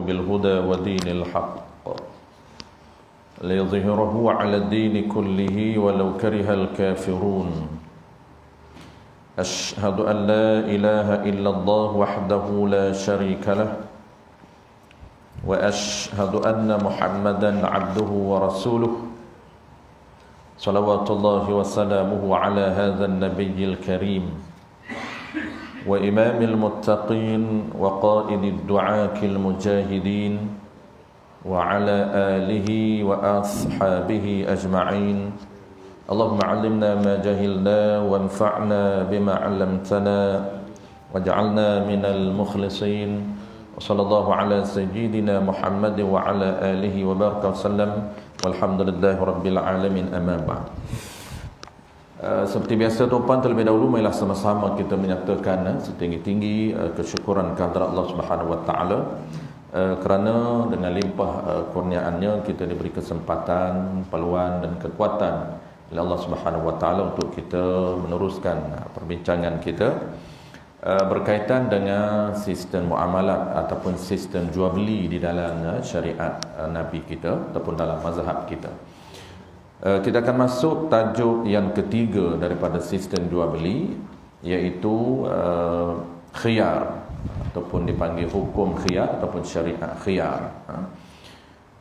بالهدى ودين الحق ليظهره على الدين كله ولو كره الكافرون أشهد أن لا إله إلا الله وحده لا شريك له وأشهد أن محمدا عبده ورسوله صلوات الله وسلامه على هذا النبي الكريم وإمام المتقين وقائد الدعاة المجاهدين وعلى آله وأصحابه أجمعين اللهم علمنا ما جهلنا وانفعنا بما علمتنا واجعلنا من المخلصين وصلى الله على سيدنا محمد وعلى آله وبارك وسلم والحمد لله رب العالمين أما بعد. Seperti biasa tuan-tuan, terlebih dahulu marilah sama-sama kita menyatakan setinggi-tinggi kesyukuran kehadirat Allah Subhanahu wa taala kerana dengan limpah kurniaannya kita diberi kesempatan, peluang dan kekuatan oleh Allah Subhanahu wa taala untuk kita meneruskan perbincangan kita berkaitan dengan sistem muamalat ataupun sistem jual beli di dalam syariat Nabi kita ataupun dalam mazhab kita. Kita akan masuk tajuk yang ketiga daripada sistem jual beli, iaitu khiyar ataupun dipanggil hukum khiyar ataupun syariat khiyar.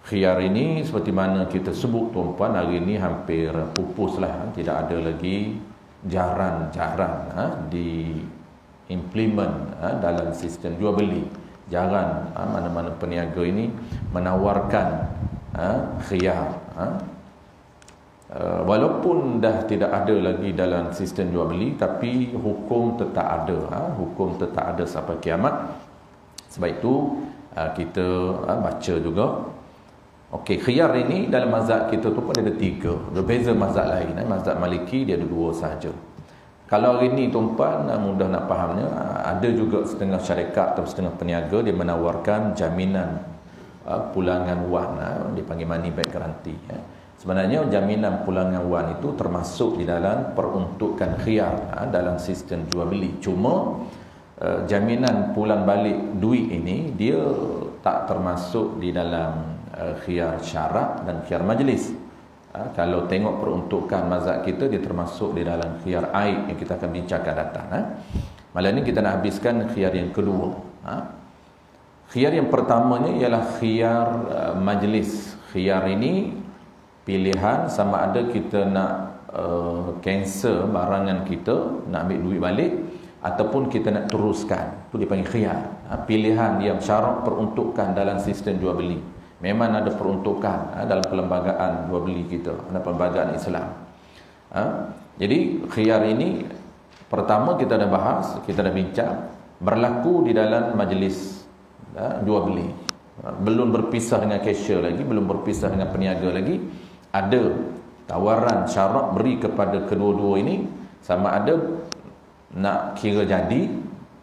Khiyar ini seperti mana kita sebut tuan-puan, hari ini hampir pupuslah, tidak ada lagi, jarang-jarang diimplement dalam sistem jual beli. Jarang mana-mana peniaga ini menawarkan khiyar. Walaupun dah tidak ada lagi dalam sistem jual beli, tapi hukum tetap ada, hukum tetap ada sampai kiamat. Sebab itu kita baca juga. Okey, khiyar ini dalam mazhab kita tu pun ada tiga, berbeza mazhab lain. Mazhab Maliki dia ada dua saja. Kalau hari ini tuan-tuan mudah nak fahamnya, ada juga setengah syarikat atau setengah peniaga dia menawarkan jaminan pulangan wang, dipanggil money back guarantee. Sebenarnya jaminan pulangan wang itu termasuk di dalam peruntukan khiyar dalam sistem jual beli. Cuma jaminan pulang balik duit ini dia tak termasuk di dalam khiyar syarak dan khiyar majlis. Kalau tengok peruntukan mazhab kita, dia termasuk di dalam khiyar aib yang kita akan bincangkan datang. Malam ini kita nak habiskan khiyar yang kedua. Khiyar yang pertamanya ialah khiyar majlis. Khiyar ini pilihan sama ada kita nak cancel barangan kita, nak ambil duit balik, ataupun kita nak teruskan. Itu dipanggil khiyar. Pilihan yang syarat peruntukan dalam sistem jual beli. Memang ada peruntukan dalam perlembagaan jual beli kita, dalam perlembagaan Islam. Jadi khiyar ini pertama kita dah bahas, kita dah bincang, berlaku di dalam majlis jual beli. Belum berpisah dengan cashier lagi, belum berpisah dengan peniaga lagi. Ada tawaran syarat beri kepada kedua-dua ini, sama ada nak kira jadi,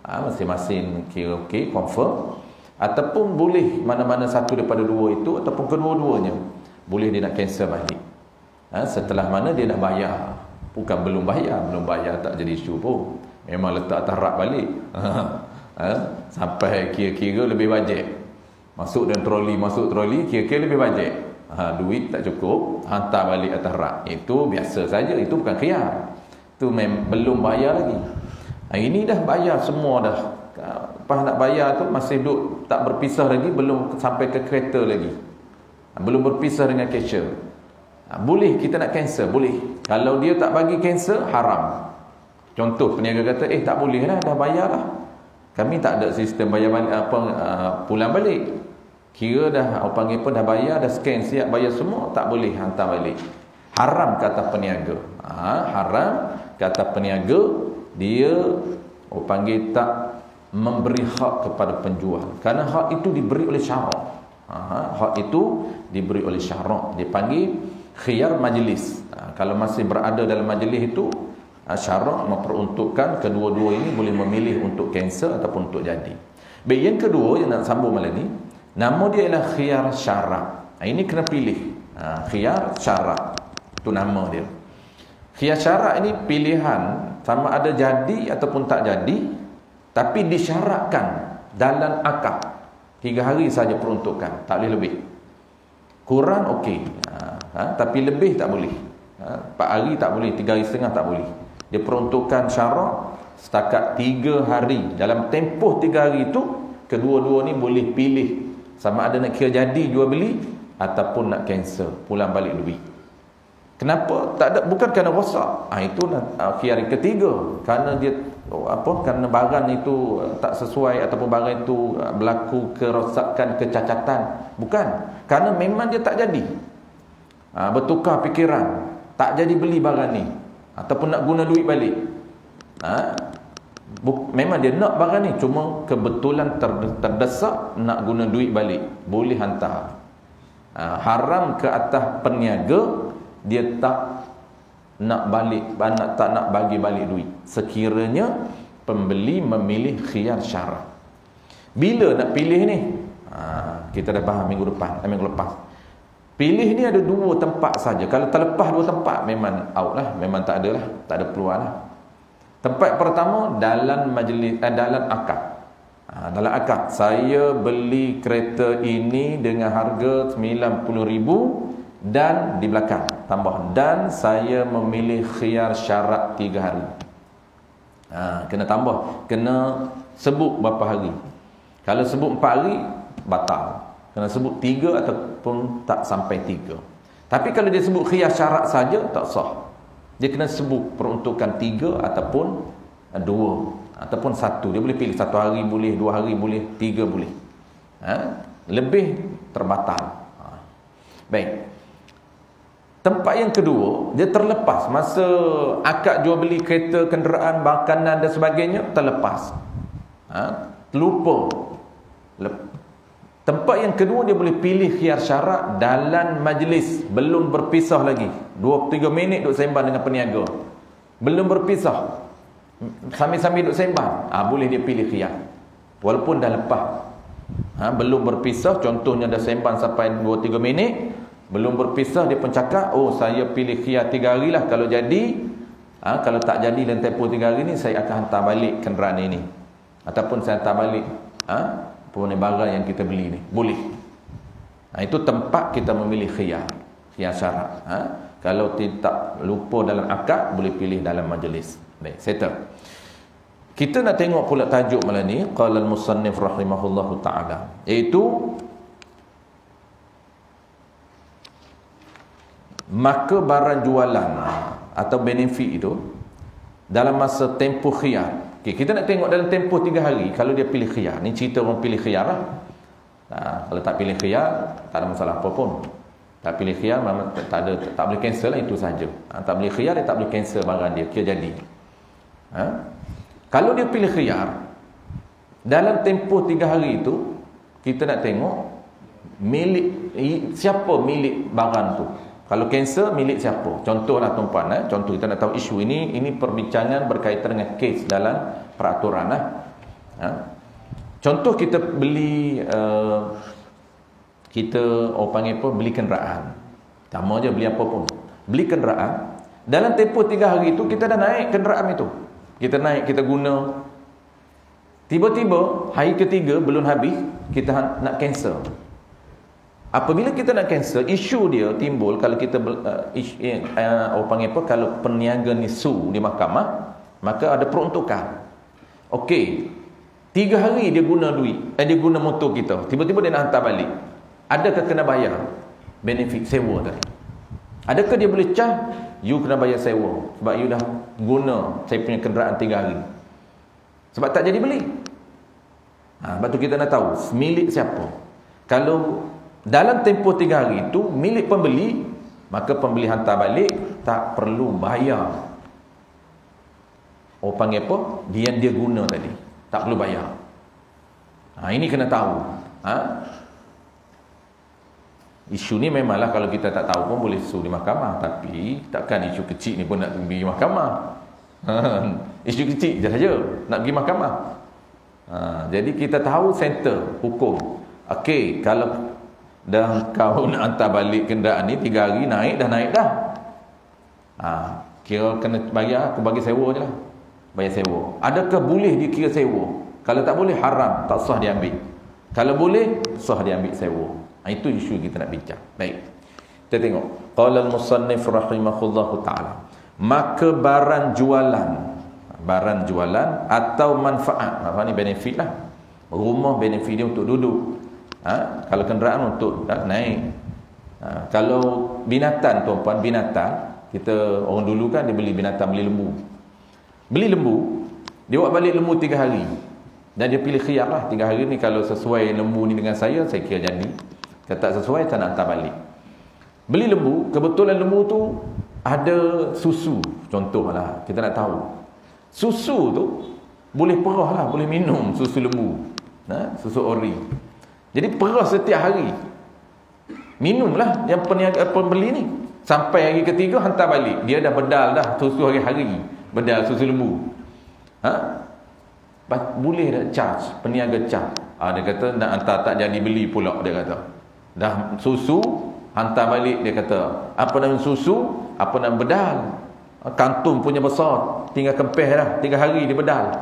masing-masing kira okey, confirm, ataupun boleh mana-mana satu daripada dua itu, ataupun kedua-duanya boleh dia nak cancel balik. Setelah mana dia nak bayar. Bukan belum bayar tak jadi isu pun, memang letak atas rak balik. Sampai kira-kira lebih bajet, masuk troli, kira-kira lebih bajet. Duit tak cukup, hantar balik atas rak. Itu biasa saja, itu bukan khiyar. Itu belum bayar lagi. Ini dah bayar semua dah. Lepas nak bayar tu masih duduk tak berpisah lagi, belum sampai ke kereta lagi, belum berpisah dengan cashier. Boleh kita nak cancel, boleh. Kalau dia tak bagi cancel, haram. Contoh peniaga kata, tak boleh lah, dah bayar lah, kami tak ada sistem bayar balik, pulang balik. Kira dah panggil pun dah bayar, dah scan siap bayar semua, tak boleh hantar balik. Haram kata peniaga. Haram kata peniaga, dia panggil tak memberi hak kepada penjual, kerana hak itu diberi oleh syarak. Hak itu diberi oleh syarak, dipanggil khiyar majlis. Kalau masih berada dalam majlis itu, syarak memperuntukkan kedua-dua ini boleh memilih untuk cancel ataupun untuk jadi. Baik, yang kedua yang nak sambung malam ni, nama dia ialah khiyar syarak. Ini kena pilih. Khiyar syarak, itu nama dia. Khiyar syarak ini pilihan sama ada jadi ataupun tak jadi, tapi disyaratkan dalam akad. 3 hari saja peruntukan, tak boleh lebih. Kurang okey, tapi lebih tak boleh. 4 hari tak boleh, 3 hari setengah tak boleh. Dia peruntukan syarak setakat 3 hari. Dalam tempoh 3 hari itu, kedua-dua ni boleh pilih sama ada nak kira jadi jual beli ataupun nak cancel, pulang balik duit. Kenapa? Tak ada, bukan kerana rosak. Itu hari ketiga, kerana dia kerana barang itu tak sesuai ataupun barang itu berlaku kerosakan, kecacatan. Bukan, kerana memang dia tak jadi. Bertukar fikiran, tak jadi beli barang ni ataupun nak guna duit balik. Memang dia nak barang ni, cuma kebetulan terdesak nak guna duit balik, boleh hantar. Haram ke atas peniaga, dia tak nak balik, tak nak bagi balik duit sekiranya pembeli memilih khiyar syarak. Bila nak pilih ni? Kita dah faham minggu lepas. Pilih ni ada 2 tempat saja. Kalau terlepas 2 tempat, memang out lah, memang tak ada lah, tak ada peluang lah. Tempat pertama dalam majlis, dalam akad. Dalam akad, saya beli kereta ini dengan harga 90,000 dan di belakang tambah, dan saya memilih khiyar syarat 3 hari. Kena tambah, kena sebut berapa hari. Kalau sebut 4 hari, batal. Kena sebut 3 ataupun tak sampai 3. Tapi kalau dia sebut khiyar syarat saja, tak sah. Dia kena sebut peruntukan 3 ataupun 2 ataupun 1. Dia boleh pilih 1 hari boleh, 2 hari boleh, 3 boleh. Lebih terbatal. Baik. Tempat yang kedua, dia terlepas masa akad jual beli kereta, kenderaan, makanan dan sebagainya, terlepas. Terlupa. Tempat yang kedua, dia boleh pilih khiyar syarak dalam majlis, belum berpisah lagi. 2-3 minit duk sembang dengan peniaga, belum berpisah, sambil-sambil duk sembang, boleh dia pilih khiyar walaupun dah lepas. Belum berpisah, contohnya dah sembang sampai 2-3 minit, belum berpisah, dia pun cakap, saya pilih khiyar 3 hari lah, kalau jadi, kalau tak jadi dalam tempoh 3 hari ni, saya akan hantar balik kenderaan ini, ataupun saya hantar balik barang yang kita beli ni. Boleh. Itu tempat kita memilih khiyar syarak. Kalau tidak lupa dalam akad, boleh pilih dalam majlis. Baik, settle. Kita nak tengok pula tajuk malam ni, qala al-musannif rahimahullahu ta'ala, iaitu maka barang jualan atau benefit itu dalam masa tempoh khiyar. Kita nak tengok dalam tempoh 3 hari. Kalau dia pilih khiyar, ni cerita orang pilih khiyar lah. Kalau tak pilih khiyar, tak ada masalah apa pun. Tak pilih khiyar, tak boleh cancel lah, itu saja. Tak boleh khiyar, dia tak boleh cancel barang dia, kira jadi. Kalau dia pilih khiyar dalam tempoh 3 hari itu, kita nak tengok siapa milik barang tu. Kalau cancel, milik siapa? Contohlah tuan-puan, contoh kita nak tahu isu ini perbincangan berkaitan dengan kes dalam peraturan. Contoh kita beli, kita panggil apa? Beli kenderaan. Sama je beli apa pun. Beli kenderaan. Dalam tempoh 3 hari itu, kita dah naik kenderaan itu. Kita naik, kita guna. Tiba-tiba, hari ketiga belum habis, kita nak cancel. Apabila kita nak cancel, isu dia timbul kalau kita panggil apa, kalau peniaga ni sue di mahkamah, maka ada peruntukan. Okey, 3 hari dia guna duit, dia guna motor kita, tiba-tiba dia nak hantar balik. Adakah kena bayar benefit sewa tadi? Adakah dia boleh cah, you kena bayar sewa sebab you dah guna saya punya kenderaan 3 hari, sebab tak jadi beli. Sebab tu kita nak tahu milik siapa. Kalau dalam tempoh 3 hari itu milik pembeli, maka pembeli hantar balik, tak perlu bayar. Panggil apa? Dia guna tadi, tak perlu bayar. Ini kena tahu. Isu ni memanglah kalau kita tak tahu pun boleh sue di mahkamah, tapi takkan isu kecil ni pun nak pergi mahkamah. Isu kecil je saja nak pergi mahkamah. Jadi kita tahu center hukum. Okey, kalau dah kau nak hantar balik kenderaan ni 3 hari, naik dah. Kira kena bayar, aku bagi sewa je lah. Bayar sewa. Adakah boleh dikira sewa? Kalau tak boleh, haram, tak sah dia ambil. Kalau boleh, sah dia ambil sewa. Itu isu kita nak bincang. Baik. Kita tengok. Qala al-musannif rahimahullahu ta'ala. Maka barang jualan atau manfaat. Manfaat ni benefit lah. Rumah benefit dia untuk duduk. Kalau kenderaan untuk naik. Kalau binatang, tuan-puan, binatang, kita orang dulu kan dia beli binatang, beli lembu. Beli lembu, dia buat balik lembu 3 hari. Dan dia pilih khiyar lah. 3 hari ni kalau sesuai lembu ni dengan saya kira jadi. Kalau tak sesuai, saya nak hantar balik. Beli lembu, kebetulan lembu tu ada susu. Contohlah, kita nak tahu. Susu tu boleh perah lah, boleh minum susu lembu. Susu ori. Jadi perah setiap hari. Minumlah yang pembeli ni. Sampai hari ketiga hantar balik. Dia dah bedal dah susu hari-hari. Bedal susu lembu. Boleh tak charge, peniaga charge. Dia kata nak hantar tak jadi beli pula, dia kata. Dah susu hantar balik, dia kata. Apa nama susu, apa nama bedal. Kantung punya besar, tinggal kempeh dah, 3 hari dia bedal.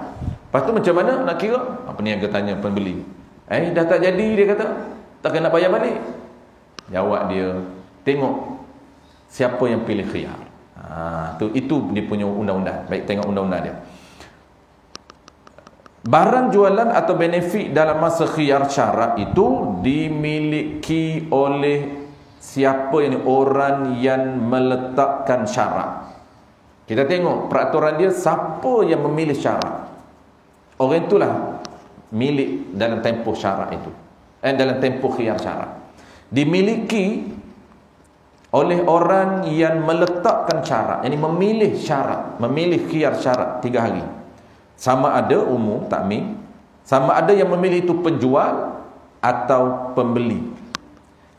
Lepas tu macam mana nak kira? Peniaga tanya pembeli. Dah tak jadi, dia kata. Takkan nak bayar balik. Jawab dia, tengok siapa yang pilih khiyar. Itu dia punya undang-undang. Baik, tengok undang-undang dia. Barang jualan atau benefit dalam masa khiyar syarat itu dimiliki oleh siapa ini? Orang yang meletakkan syarat. Kita tengok peraturan dia, siapa yang memilih syarat. Orang itulah milik dalam tempoh syarat itu. Dalam tempoh khiyar syarat. Dimiliki oleh orang yang meletakkan syarat, yang memilih syarat, memilih khiyar syarat 3 hari. Sama ada umum, takmim, sama ada yang memilih itu penjual atau pembeli.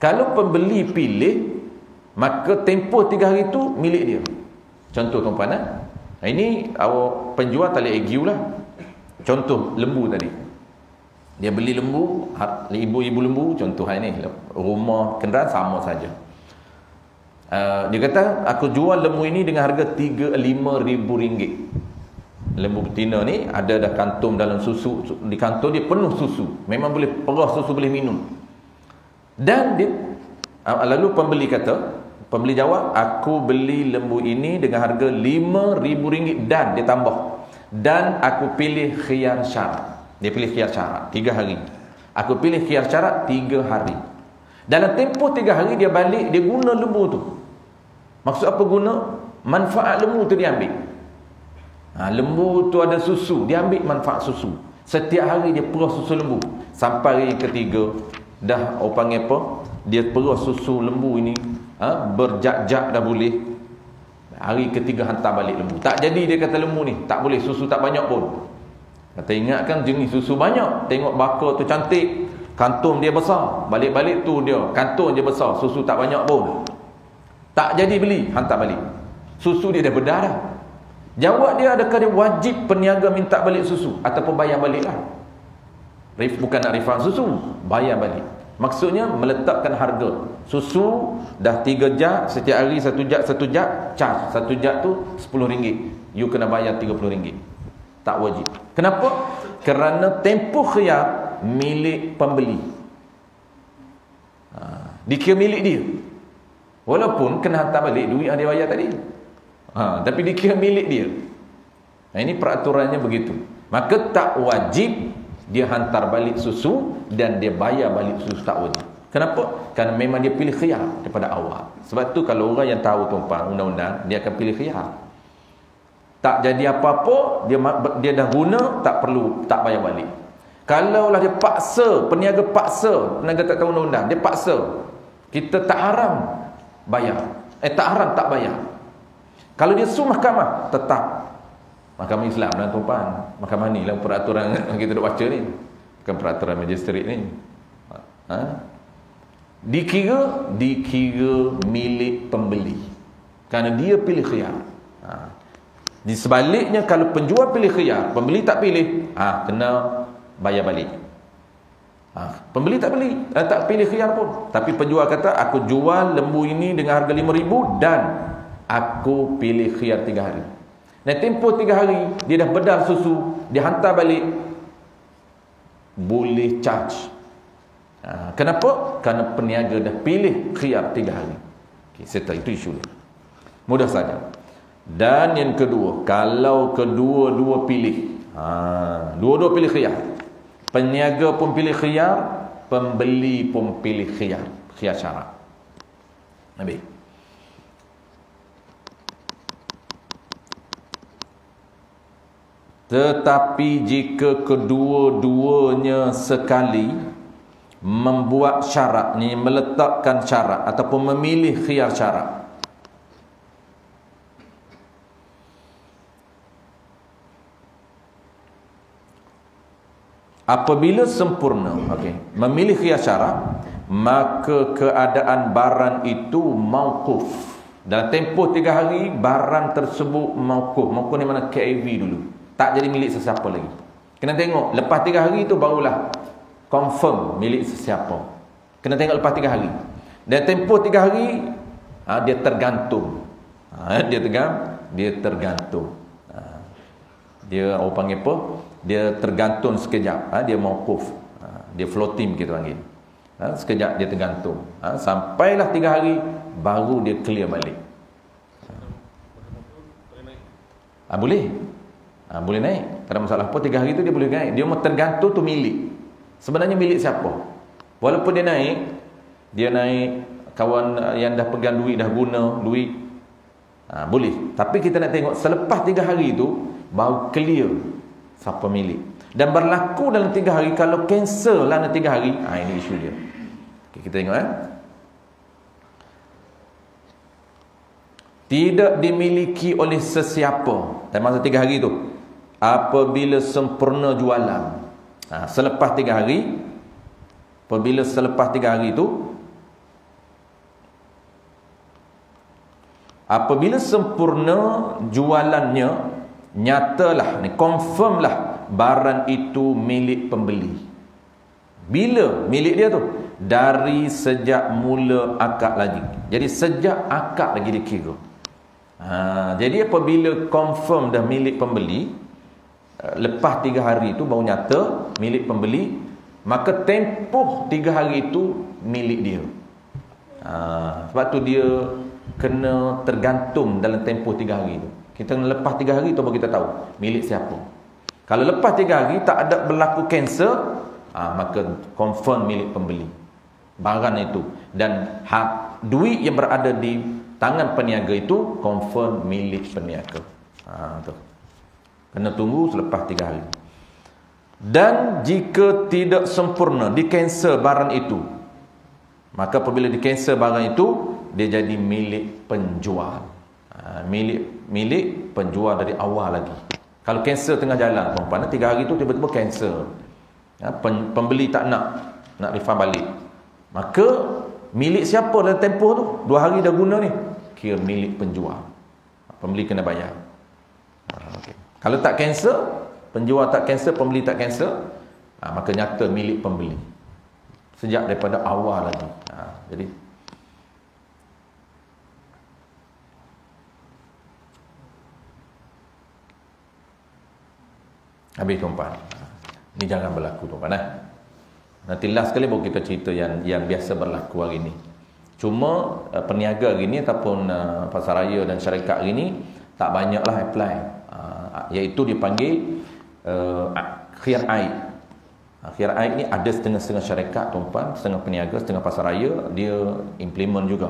Kalau pembeli pilih, maka tempoh 3 hari itu milik dia. Contoh tuan-puan, ini awak penjual tak boleh argue lah. Contoh lembu tadi, dia beli lembu, ibu-ibu lembu, contoh ini rumah kenderaan sama saja. Dia kata aku jual lembu ini dengan harga RM5,000. Lembu betina ni ada dah kantung dalam susu, di kantung dia penuh susu, memang boleh perah susu, boleh minum. Dan dia, lalu pembeli jawab, aku beli lembu ini dengan harga RM5,000 dan dia tambah, dan aku pilih khiyar syarat. Dia pilih khiyar syarat 3 hari. Aku pilih khiyar syarat 3 hari. Dalam tempoh 3 hari dia balik, dia guna lembu tu. Maksud apa guna? Manfaat lembu tu dia ambil. Lembu tu ada susu, dia ambil manfaat susu. Setiap hari dia perah susu lembu. Sampai hari ketiga, dah orang panggil apa? Dia perah susu lembu ini, berjak-jak dah boleh. Hari ketiga hantar balik lembu. Tak jadi, dia kata lembu ni tak boleh, susu tak banyak pun. Kata ingatkan jenis susu banyak. Tengok bakar tu cantik, kantung dia besar. Balik-balik tu dia, kantung dia besar, susu tak banyak pun. Tak jadi beli, hantar balik. Susu dia dah berdarah. Jawab dia, adakah dia wajib peniaga minta balik susu ataupun bayar balik lah? Bukan nak refund susu, bayar balik. Maksudnya meletakkan harga. Susu dah 3 jak, setiap hari 1 jak, charge 1 jak tu RM10. You kena bayar RM30. Tak wajib. Kenapa? Kerana tempoh khiyar milik pembeli. Dikira milik dia. Walaupun kena hantar balik duit yang dia bayar tadi. Tapi dikira milik dia. Ini peraturannya begitu. Maka tak wajib dia hantar balik susu dan dia bayar balik susu, tak wajib. Kenapa? Kerana memang dia pilih khiyar daripada awal. Sebab tu kalau orang yang tahu tuan-puan undang-undang, dia akan pilih khiyar. Tak jadi apa-apa, dia dah guna, tak perlu, tak bayar balik. Kalaulah dia paksa, peniaga tak tahu undang-undang, dia paksa, kita tak haram bayar. Tak haram tak bayar. Kalau dia suruh mahkamah, tetap. Mahkamah Islam dan tuan-puan. Mahkamah ni lah peraturan kita duk baca ni. Bukan peraturan magistrat ni. Dikira milik pembeli. Kerana dia pilih khiyar. Di sebaliknya kalau penjual pilih khiyar, pembeli tak pilih, kena bayar balik. Pembeli tak pilih khiyar pun. Tapi penjual kata, aku jual lembu ini dengan harga RM5,000 dan aku pilih khiyar 3 hari. Dan tempoh 3 hari, dia dah bedal susu, dia hantar balik, boleh charge Kenapa? Kerana peniaga dah pilih khiyar 3 hari. Settle, itu isu dia. Mudah saja. Dan yang kedua, kalau kedua-dua pilih, dua-dua pilih khiyar, peniaga pun pilih khiyar, pembeli pun pilih khiyar syarat. Nabi. Tetapi jika kedua-duanya sekali membuat syarat ni, meletakkan syarat ataupun memilih khiyar syarat, apabila sempurna, memilih khiyar syarat, maka keadaan barang itu mauquf. Dalam tempoh 3 hari, barang tersebut mauquf. Mauquf ni mana KAV dulu, tak jadi milik sesiapa lagi. Kena tengok lepas 3 hari tu barulah confirm milik sesiapa. Kena tengok lepas 3 hari. Dan tempoh 3 hari, dia tergantung. Dia tergantung. Dia orang panggil apa? Dia tergantung sekejap. Dia mauquf. Dia floating kita panggil. Sekejap dia tergantung. Sampailah 3 hari, baru dia clear balik. Boleh. Boleh naik. Tak ada masalah apa. 3 hari tu dia boleh naik. Dia mau tergantung tu milik. Sebenarnya milik siapa? Walaupun dia naik, kawan yang dah pegang duit, dah guna duit, boleh. Tapi kita nak tengok selepas 3 hari tu baru clear siapa milik. Dan berlaku dalam 3 hari. Kalau cancel lah dalam 3 hari, ini isu dia. Kita tengok tidak dimiliki oleh sesiapa dalam masa 3 hari tu apabila sempurna jualan. Selepas 3 hari, apabila selepas 3 hari itu, apabila sempurna jualannya, nyatalah, confirm lah barang itu milik pembeli. Bila milik dia tu? Dari sejak mula akad lagi. Jadi sejak akad lagi dikira. Jadi apabila confirm dah milik pembeli, lepas 3 hari itu baru nyata milik pembeli, maka tempoh 3 hari itu milik dia. Sebab tu dia kena tergantung dalam tempoh 3 hari itu. Kita lepas 3 hari tu baru kita tahu milik siapa. Kalau lepas 3 hari tak ada berlaku cancel, maka confirm milik pembeli barang itu. Dan duit yang berada di tangan peniaga itu confirm milik peniaga. Tu. Kena tunggu selepas 3 hari. Dan jika tidak sempurna, di-cancel barang itu, maka apabila di-cancel barang itu, dia jadi milik penjual. Milik penjual dari awal lagi. Kalau cancel tengah jalan, tuan-tuan, 3 hari itu tiba-tiba cancel, pembeli tak nak refund balik, maka milik siapa dalam tempoh tu? 2 hari dah guna ni, kira milik penjual. Pembeli kena bayar. Kalau tak cancel, penjual tak cancel, pembeli tak cancel, maka nyata milik pembeli sejak daripada awal lagi. Jadi habis tuan-tuan. Ini jangan berlaku tuan-tuan. Nanti last sekali baru kita cerita yang biasa berlaku hari ini. Cuma peniaga hari ini ataupun pasaraya dan syarikat hari ini tak banyaklah apply. Iaitu dipanggil khiyar aib. Khiyar aib ni ada setengah-setengah syarikat tuan-tuan, setengah peniaga, setengah pasaraya dia implement juga.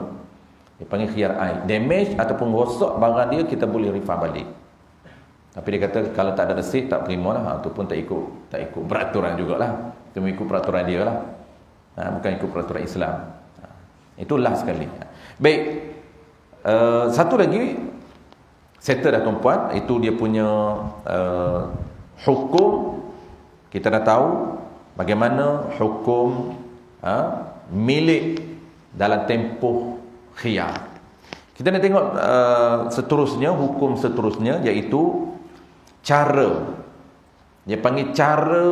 Dia panggil khiyar aib. Damage ataupun rosak barang dia kita boleh refund balik. Tapi dia kata kalau tak ada resit tak terima lah. Itu pun tak ikut peraturan jugalah. Kita mengikut peraturan dia lah. Bukan ikut peraturan Islam. Itulah sekali. Baik. Satu lagi settle dah tuan-puan. Itu dia punya hukum. Kita dah tahu bagaimana hukum milik dalam tempoh khiyar. Kita nak tengok seterusnya, hukum seterusnya, iaitu cara. Dia panggil cara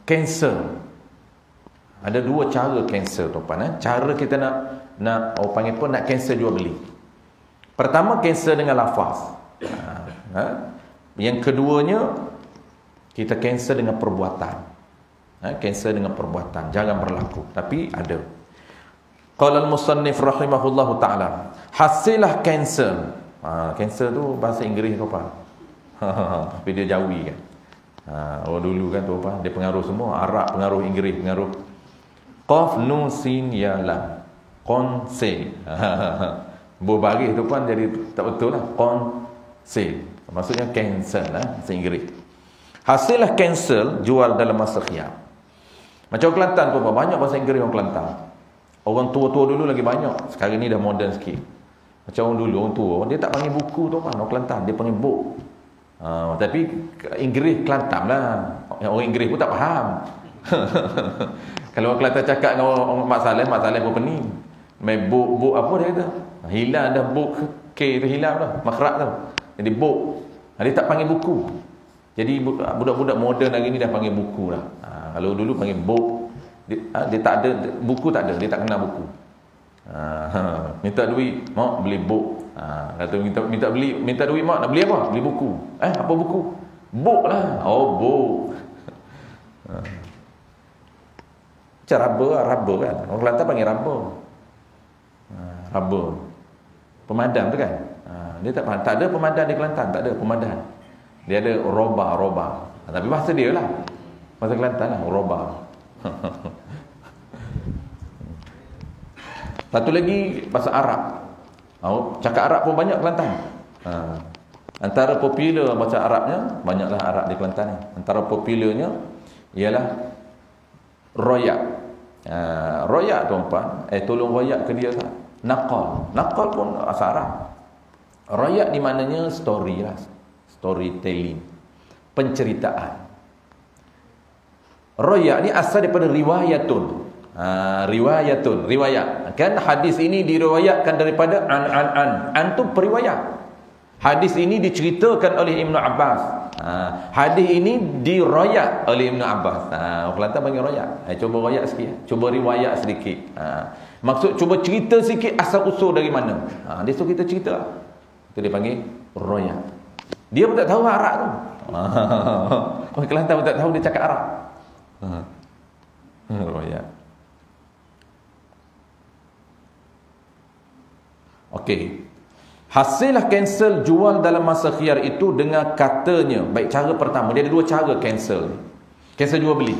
cancel. Ada 2 cara cancel tuan-tuan. Cara kita nak orang panggil pun nak cancel jual beli. Pertama, cancel dengan lafaz. Yang keduanya, kita cancel dengan perbuatan. Cancel dengan perbuatan, jangan berlaku, tapi ada. Qala al-musannif rahimahullahu ta'ala, hasilah cancel. Cancel tu bahasa Inggeris tu apa? Tapi dia Jawi kan. Orang dulu kan tu apa? Dia pengaruh semua, Arab pengaruh, Inggeris pengaruh. Qaf nun sin ya lam. Cancel. Berbaris tu pun jadi tak betul lah. Cancel. Maksudnya cancel lah, bahasa Inggeris. Hasilah cancel jual dalam masa khiyar. Macam Kelantan tu apa? Banyak bahasa Inggeris orang Kelantan. Orang tua-tua dulu lagi banyak. Sekarang ni dah modern sikit. Macam orang dulu, orang tua, dia tak panggil buku tu apa, orang Kelantan, dia panggil book. Tapi Inggeris Kelantan lah. Orang Inggeris pun tak faham. Kalau orang Kelantan cakap dengan orang Mak Saleh pun pening. Main book apa dia kata? Hilang dah book K tu hilang dah, makhraj tu. Jadi book. Dia tak panggil buku. Jadi budak-budak moden hari ni dah panggil buku lah. Kalau dulu panggil book. Dia tak ada buku, tak ada, dia tak kenal buku. Minta duit, mak beli book. Kata minta duit, mak nak beli apa? Beli buku. Apa buku? Book lah. Oh, book. Macam rubber kan. Orang Kelantan panggil rubber. Rubber. Pemadam tu kan. Dia tak ada pemadam di Kelantan, tak ada pemadam. Dia ada roba. Tapi bahasa dia lah. Bahasa Kelantan lah, roba. Satu lagi bahasa Arab. Cakap Arab pun banyak Kelantan. Antara popular bahasa Arabnya, banyaklah Arab di Kelantan ni. Antara popularnya ialah royak. Royak tuan-tuan, tolong royak ke dia tak? Naqal pun bahasa Arab. Royak di mananya story lah, storytelling, penceritaan. Royak ni asal daripada riwayatun. Riwayat. Kan hadis ini diriwayatkan daripada an tu periwayat. Hadis ini diceritakan oleh Ibnu Abbas. Hadis ini diroyak oleh Ibnu Abbas. Orang Kelantan panggil royak. Cuba royak sikit. Cuba riwayat sedikit. Maksud cuba cerita sikit asal usul dari mana. Dia suruh kita cerita. Itu dia panggil royak. Dia pun tak tahu Arab tu. Orang Kelantan pun tak tahu dia cakap Arab. Royak. Okey. Hasilah cancel jual dalam masa khiyar itu dengan katanya. Baik, cara pertama, dia ada dua cara cancel. Cancel jual beli.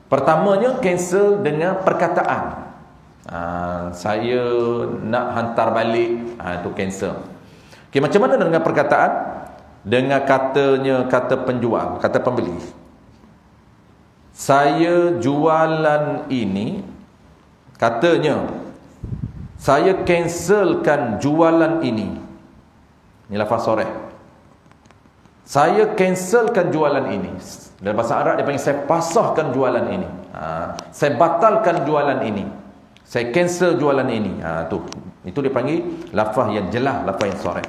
Pertamanya cancel dengan perkataan. Saya nak hantar balik. Itu cancel. Okey, macam mana dengan perkataan? Dengan katanya, kata penjual, kata pembeli. Saya jualan ini, katanya, saya cancelkan jualan ini. Ini lafaz soreh. Saya cancelkan jualan ini. Dalam bahasa Arab dia panggil saya pasahkan jualan ini. Saya batalkan jualan ini. Saya cancel jualan ini. Itu dia panggil lafaz yang jelas, lafaz yang soreh.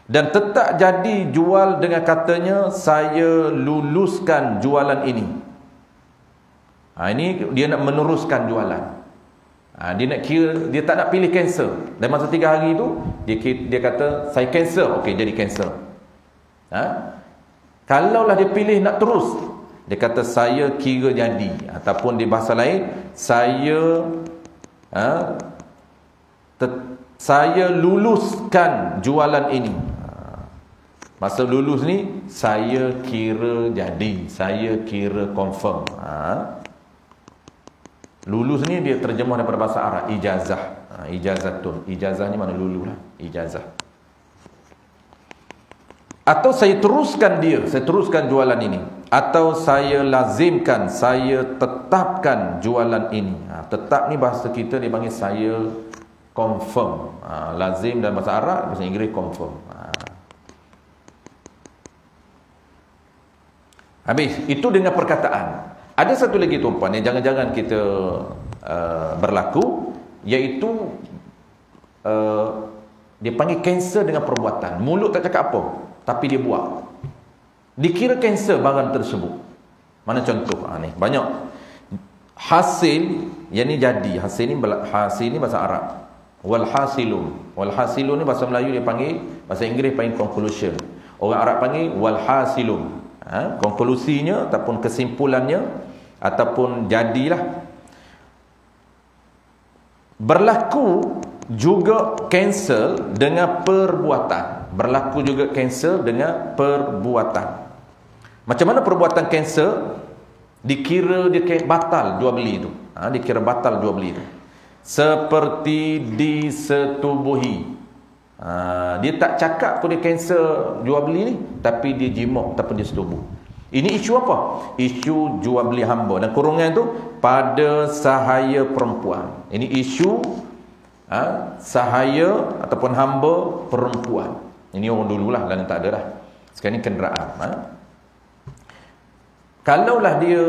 Dan tetap jadi jual dengan katanya saya luluskan jualan ini. Ini dia nak meneruskan jualan. Dia nak kira, dia tak nak pilih cancel. Dalam masa 3 hari tu dia kata saya cancel. Okey, jadi cancel. Kalaulah dia pilih nak terus, dia kata saya kira jadi. Ataupun di bahasa lain, saya luluskan jualan ini. Masa lulus ni saya kira jadi, saya kira confirm. Lulus ni dia terjemah daripada bahasa Arab, ijazah. Ijazatun. Ijazah ni mana lulus lah, ijazah. Atau saya teruskan dia, saya teruskan jualan ini. Atau saya lazimkan, saya tetapkan jualan ini. Tetap ni bahasa kita dia panggil saya confirm. Lazim dalam bahasa Arab, bahasa Inggeris confirm. Habis, itu dengan perkataan. Ada satu lagi tuan-tuan yang jangan-jangan kita berlaku, iaitu dia panggil cancel dengan perbuatan. Mulut tak cakap apa, tapi dia buat. Dikira cancel barang tersebut. Mana contoh? Ni banyak. Hasil, yang ni jadi. Hasil ni bahasa Arab. Walhasilun ni bahasa Melayu dia panggil, bahasa Inggeris panggil conclusion. Orang Arab panggil walhasilun. Konklusinya ataupun kesimpulannya ataupun jadilah, berlaku juga cancel dengan perbuatan. Berlaku juga cancel dengan perbuatan. Macam mana perbuatan cancel? Dikira dia batal jual beli itu. Dikira batal jual beli itu. Seperti disetubuhi. Dia tak cakap pun dia cancel jual beli ni, tapi dia jimok ataupun dia setubuh. Ini isu apa? Isu jual beli hamba. Dan kurungan itu pada sahaya perempuan. Ini isu sahaya ataupun hamba perempuan. Ini orang dululah, dan tak ada dah. Sekarang ni kenderaan. Kalaulah dia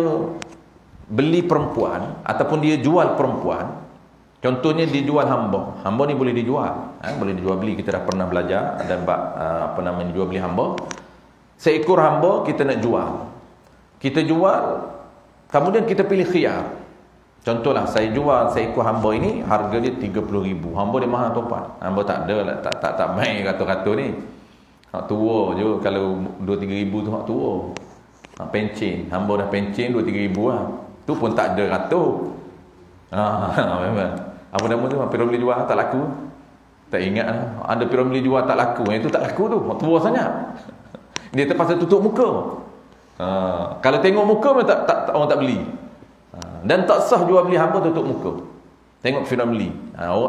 beli perempuan ataupun dia jual perempuan, contohnya dia jual hamba. Hamba ni boleh dijual, boleh dijual beli. Kita dah pernah belajar ada bab jual beli hamba. Seekor hamba kita nak jual. Kita jual, kemudian kita pilih khiyar. Contohlah saya jual seekor hamba ini, harga dia 30,000. Hamba dia mahal tuan. Hamba tak ada lah, tak main kata-kata ni. Hak tua je, kalau 2-3 ribu tu hak tua. Hak pencen, hamba dah pencen 2-3 ribu lah. Tu pun tak ada ratus. Memang. Apa nama tu? Hampir boleh jual tak laku. Tak ingat lah. Ada pira boleh jual tak laku. Yang tu tak laku tu. Tua sangat. Dia terpaksa tutup muka. Kalau tengok muka orang tak beli. Dan tak sah jual beli hamba tutup muka. Tengok pira beli.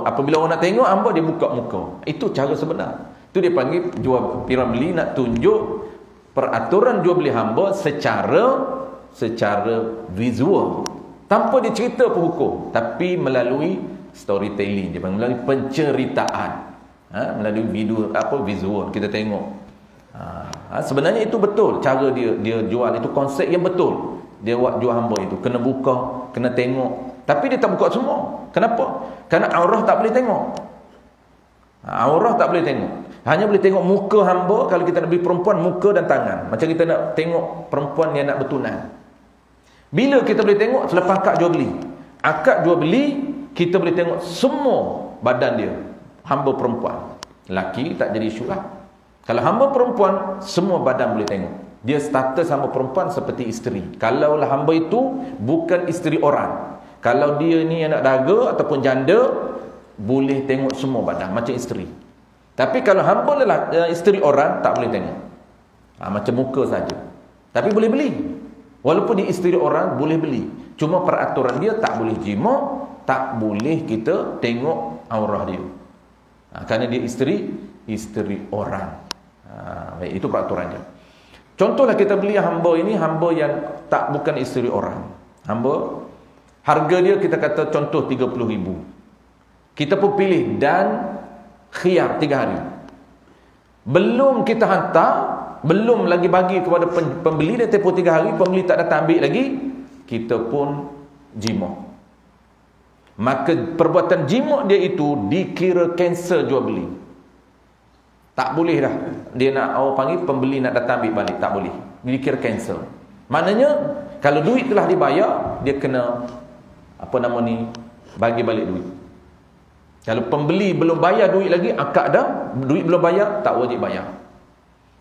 Apabila orang nak tengok hamba, dia buka muka. Itu cara sebenar. Itu dia panggil jual pira beli, nak tunjuk peraturan jual beli hamba secara visual. Tanpa dia cerita pun hukum, tapi melalui storytelling, dia panggil melalui penceritaan, melalui video visual kita tengok. Sebenarnya itu betul cara dia jual, itu konsep yang betul. Dia buat jual hamba itu kena buka, kena tengok, tapi dia tak buka semua. Kenapa? Kerana aurah tak boleh tengok. Aurah tak boleh tengok. Hanya boleh tengok muka hamba. Kalau kita nak beli perempuan, muka dan tangan. Macam kita nak tengok perempuan yang nak bertunang. Bila kita boleh tengok? Selepas akad jual beli. Akad jual beli, kita boleh tengok semua badan dia. Hamba perempuan. Lelaki tak jadi isu lah. Kalau hamba perempuan, semua badan boleh tengok. Dia status hamba perempuan seperti isteri. Kalaulah hamba itu bukan isteri orang. Kalau dia ni anak daga ataupun janda, boleh tengok semua badan macam isteri. Tapi kalau hamba isteri orang, tak boleh tengok. Macam muka saja. Tapi boleh beli. Walaupun dia isteri orang, boleh beli. Cuma peraturan dia tak boleh jima, tak boleh kita tengok aurah dia. Kerana dia isteri orang. Baik, itu peraturan dia. Contohlah kita beli hamba ini, hamba yang bukan isteri orang. Hamba, harga dia kita kata contoh 30,000. Kita pun pilih dan khiyar 3 hari. Belum kita hantar, belum lagi bagi kepada pembeli, dia tempoh 3 hari, pembeli tak datang ambil lagi, kita pun jima. Maka perbuatan jima dia itu dikira cancel jual beli. Tak boleh dah. Dia nak, orang panggil pembeli nak datang ambil balik, tak boleh. Dikira cancel. Maknanya kalau duit telah dibayar, dia kena bagi balik duit. Kalau pembeli belum bayar duit lagi, akad dah, duit belum bayar, tak wajib bayar.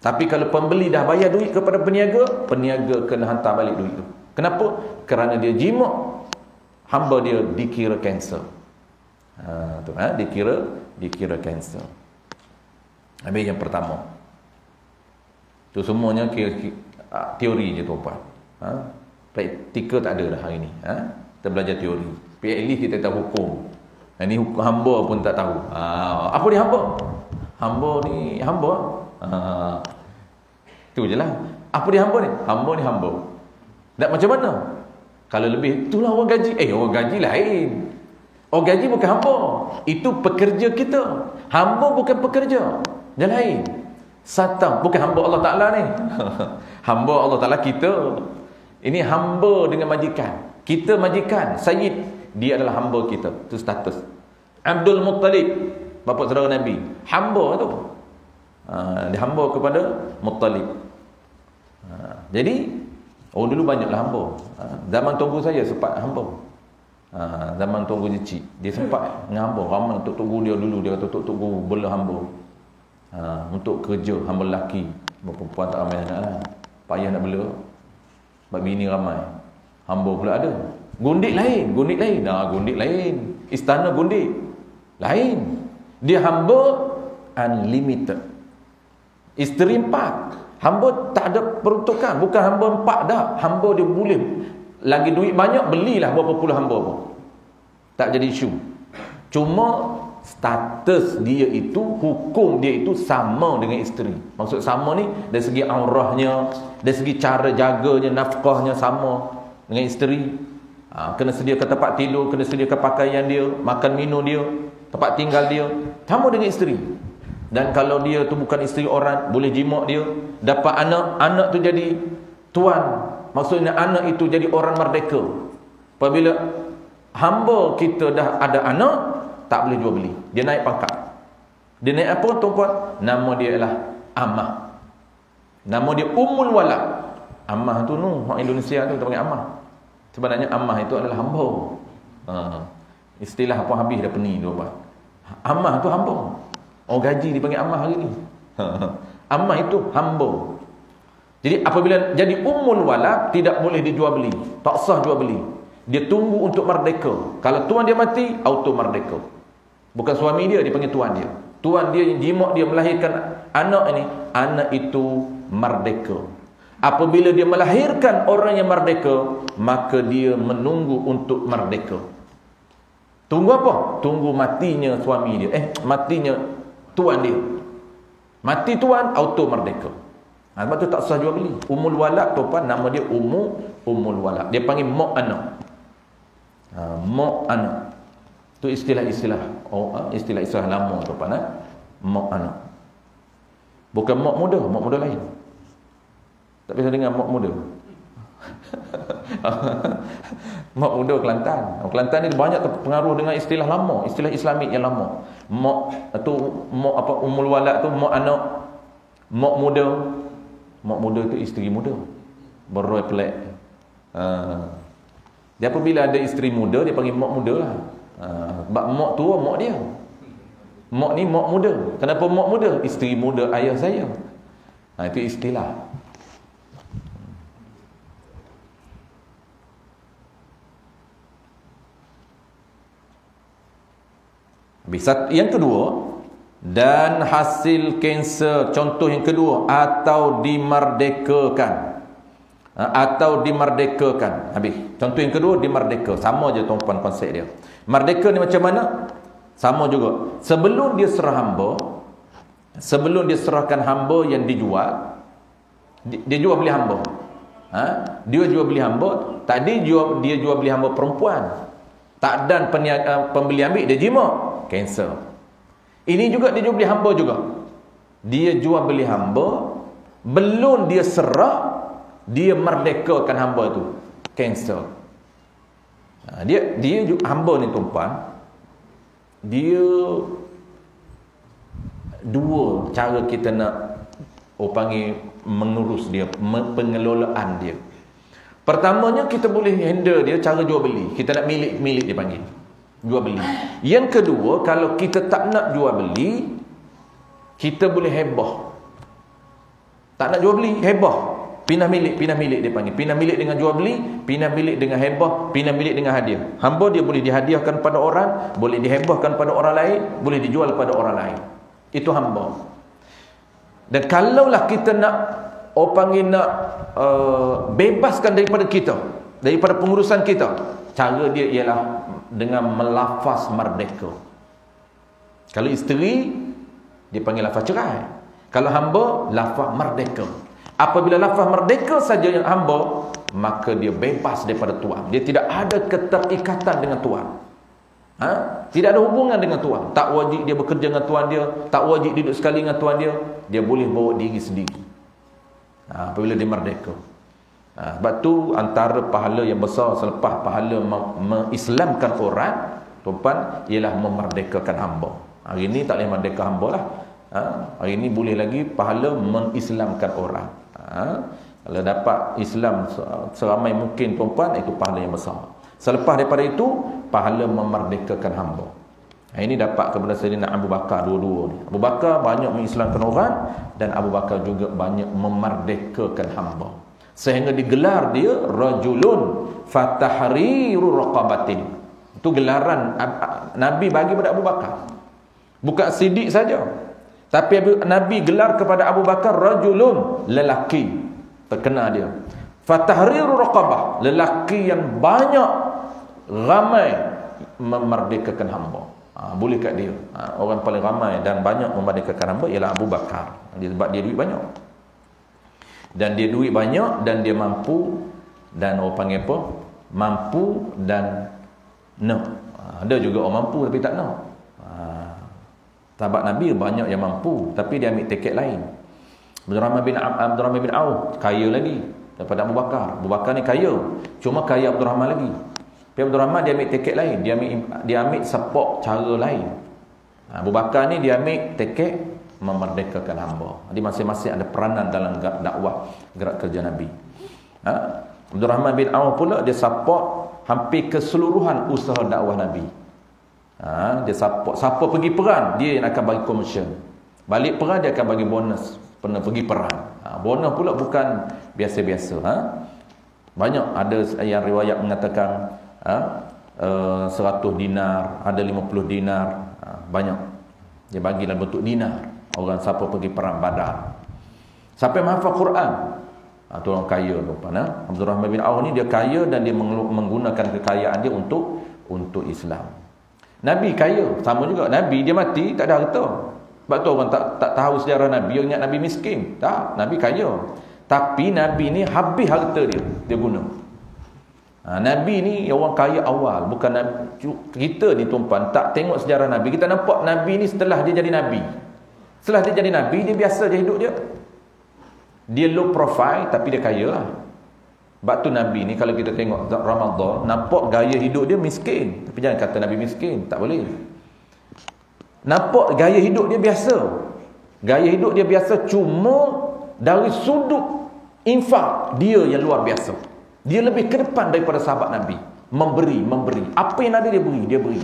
Tapi kalau pembeli dah bayar duit kepada peniaga, peniaga kena hantar balik duit tu. Kenapa? Kerana dia jima, hamba dia dikira cancel. Dikira cancel. Habis yang pertama. Tu semuanya teori je tuan-puan. Praktikal tak ada dah hari ni. Kita belajar teori. At least kita tahu hukum. Ini hukum hamba pun tak tahu. Apa dia hamba? Hamba ni hamba. Tu je lah. Apa dia hamba ni? Hamba ni hamba. Tak macam mana? Kalau lebih, itulah orang gaji. Orang gaji lain. Orang gaji bukan hamba. Itu pekerja kita. Hamba bukan pekerja. Dia lain. Satang. Bukan hamba Allah Ta'ala ni. Hamba Allah Ta'ala kita. Ini hamba dengan majikan. Kita majikan. Sayyid. Dia adalah hamba kita. Itu status. Abdul Muttalib, bapa saudara Nabi, hamba tu. Dia hamba kepada Muttalib. Jadi orang dulu banyaklah hamba. Zaman tunggu saya sempat hamba. Zaman tunggu Cik, dia sempat dengan hamba. Ramai tok guru dia dulu, dia kata tok guru bela hamba. Untuk kerja hamba lelaki. Perempuan tak ramai anak lah. Payah nak bela. Sebab bini ramai. Hamba pula ada. Gundik lain. Gundik lain. Istana gundik lain. Dia hamba unlimited. Isteri 4. Hamba tak ada peruntukan. Bukan hamba 4 dah. Hamba dia boleh. Lagi duit banyak, belilah berapa puluh hamba pun. Tak jadi isu. Cuma status dia itu, hukum dia itu sama dengan isteri. Maksud sama ni dari segi aurahnya, dari segi cara jaganya, nafkahnya sama dengan isteri. Kena sediakan tempat tidur, kena sediakan pakaian dia, makan minum dia, tempat tinggal dia, sama dengan isteri. Dan kalau dia tu bukan isteri orang, boleh jimak dia, dapat anak, anak tu jadi tuan. Maksudnya anak itu jadi orang merdeka. Apabila hamba kita dah ada anak, tak boleh jual beli. Dia naik pangkat. Dia naik apa tuan-tuan? Nama dia ialah Amah. Nama dia Ummul Walad. Amah tu orang Indonesia tu kita panggil Amah. Sebenarnya Amah itu adalah hamba. Istilah apa habis dah pening tu apa. Amah tu hamba. Orang gaji dipanggil Amah hari ni. Amah itu hamba. Jadi apabila jadi Ummul Walad, tidak boleh dijual beli. Tak sah jual beli. Dia tunggu untuk merdeka. Kalau tuan dia mati, auto merdeka. Bukan suami dia, dia panggil tuan dia. Tuan dia yang jimak dia melahirkan anak ini, anak itu merdeka. Apabila dia melahirkan orang yang merdeka, maka dia menunggu untuk merdeka. Tunggu apa? Tunggu matinya suami dia. Matinya tuan dia. Mati tuan, auto merdeka. Sebab tu tak sah jual beli. Ummul Walad tu apa? Nama dia Ummul Walad. Dia panggil mak anak. Mak anak. Tu istilah-istilah istilah-istilah lama tu apa? Mak anak. Bukan mak muda lain. Tak bisa dengar mak muda. Mak muda Kelantan. Kelantan ni banyak terpengaruh dengan istilah lama, istilah Islamik yang lama. Mak tu mak apa, Ummul Walad tu mak anak. Mak muda. Mak muda tu isteri muda. Beroi pelak. Dia apabila ada isteri muda, dia panggil mak muda lah. Sebab mak tua, mak dia. Mak ni mak muda. Kenapa mak muda? Isteri muda ayah saya. Itu istilah. Bisa. Yang kedua, dan hasil kanser, contoh yang kedua, atau dimerdekakan. Habis. Contoh yang kedua, dimerdeka. Sama je tuan-tuan konsep dia. Merdeka ni macam mana? Sama juga. Sebelum dia serah hamba, sebelum dia serahkan hamba yang dijual, dia jual beli hamba. Dia jual beli hamba. Tadi dia jual beli hamba perempuan. Tak dan pembeli ambil, dia jimat, cancel. Ini juga dia jual beli hamba juga. Dia jual beli hamba, belum dia serah, dia merdekakan hamba tu, cancel. Dia hamba ni tuan-tuan, dia dua cara kita nak panggil mengurus dia, pengelolaan dia. Pertamanya kita boleh handle dia cara jual beli. Kita nak milik dia panggil jual beli. Yang kedua, kalau kita tak nak jual beli, kita boleh hebah. Tak nak jual beli, hebah. Pindah milik dia panggil. Pindah milik dengan jual beli, pindah milik dengan hebah, pindah milik dengan hadiah. Hamba dia boleh dihadiahkan pada orang, boleh dihebahkan pada orang lain, boleh dijual pada orang lain. Itu hamba. Dan kalaulah kita nak bebaskan daripada kita, daripada pengurusan kita, cara dia ialah dengan melafaz merdeka. Kalau isteri, dia panggil lafaz cerai. Kalau hamba, lafaz merdeka. Apabila lafaz merdeka saja yang hamba, maka dia bebas daripada tuan. Dia tidak ada keterikatan dengan tuan. Tidak ada hubungan dengan tuan. Tak wajib dia bekerja dengan tuan dia, tak wajib duduk sekali dengan tuan dia. Dia boleh bawa diri sendiri apabila dia merdeka. Sebab tu antara pahala yang besar selepas pahala mengislamkan orang, tuan, ialah memerdekakan hamba. Hari ni tak boleh merdeka hamba lah. Hari ni boleh lagi pahala mengislamkan orang. Kalau dapat Islam seramai mungkin, tuan-tuan, itu pahala yang besar. Selepas daripada itu, pahala memerdekakan hamba. Ini dapat kepada Sayyidina Abu Bakar dua-dua ni. Abu Bakar banyak mengislamkan orang dan Abu Bakar juga banyak memerdekakan hamba. Sehingga digelar dia rajulun fatahriru raqabatin. Itu gelaran Nabi bagi pada Abu Bakar. Bukan Siddiq saja. Tapi Nabi gelar kepada Abu Bakar rajulun, lelaki. Terkena dia. Fatahriru raqabah, lelaki yang banyak ramai memerdekakan hamba. Boleh kat dia. Orang paling ramai dan banyak memerdekakan hamba ialah Abu Bakar. Sebab dia duit banyak. Dan dia duit banyak dan dia mampu, dan orang panggil apa? Mampu dan nak. Ada juga orang mampu tapi tak nak. Sahabat Nabi banyak yang mampu tapi dia ambil tiket lain. Abdurrahman bin Auf kaya lagi daripada Abu Bakar. Abu Bakar ni kaya, cuma kaya Abdurrahman lagi. Tapi Abdurrahman dia ambil tiket lain, dia ambil support cara lain. Abu Bakar ni dia ambil tiket memerdekakan hamba. Jadi masing-masing ada peranan dalam dakwah gerak kerja Nabi. Abdurrahman bin Auf pula dia support hampir keseluruhan usaha dakwah Nabi. Dia support. Siapa pergi perang, dia yang akan bagi komisen. Balik perang dia akan bagi bonus. Pernah pergi perang. Bonus pula bukan biasa-biasa. Banyak ada yang riwayat mengatakan 100 dinar, ada 50 dinar. Banyak. Dia bagi dalam bentuk dinar. Orang siapa pergi perang Badar. Sampai menghafal Quran. Itu orang kaya tu. Abdurrahman bin Auf ni dia kaya dan dia menggunakan kekayaan dia untuk Islam. Nabi kaya, sama juga. Nabi dia mati tak ada harta. Sebab tu orang tak tahu sejarah Nabi, orang ingat Nabi miskin. Tak, Nabi kaya. Tapi Nabi ni habis harta dia guna. Nabi ni orang kaya awal, bukan Nabi. Kita ni tuan-tuan tak tengok sejarah Nabi. Kita nampak Nabi ni setelah dia jadi Nabi. Setelah dia jadi Nabi, dia biasa je hidup dia. Dia low profile tapi dia kaya lah. Sebab tu Nabi ni kalau kita tengok Ramadan, nampak gaya hidup dia miskin. Tapi jangan kata Nabi miskin, tak boleh. Nampak gaya hidup dia biasa. Gaya hidup dia biasa, cuma dari sudut infak dia yang luar biasa. Dia lebih ke depan daripada sahabat Nabi. Memberi. Apa yang ada dia beri.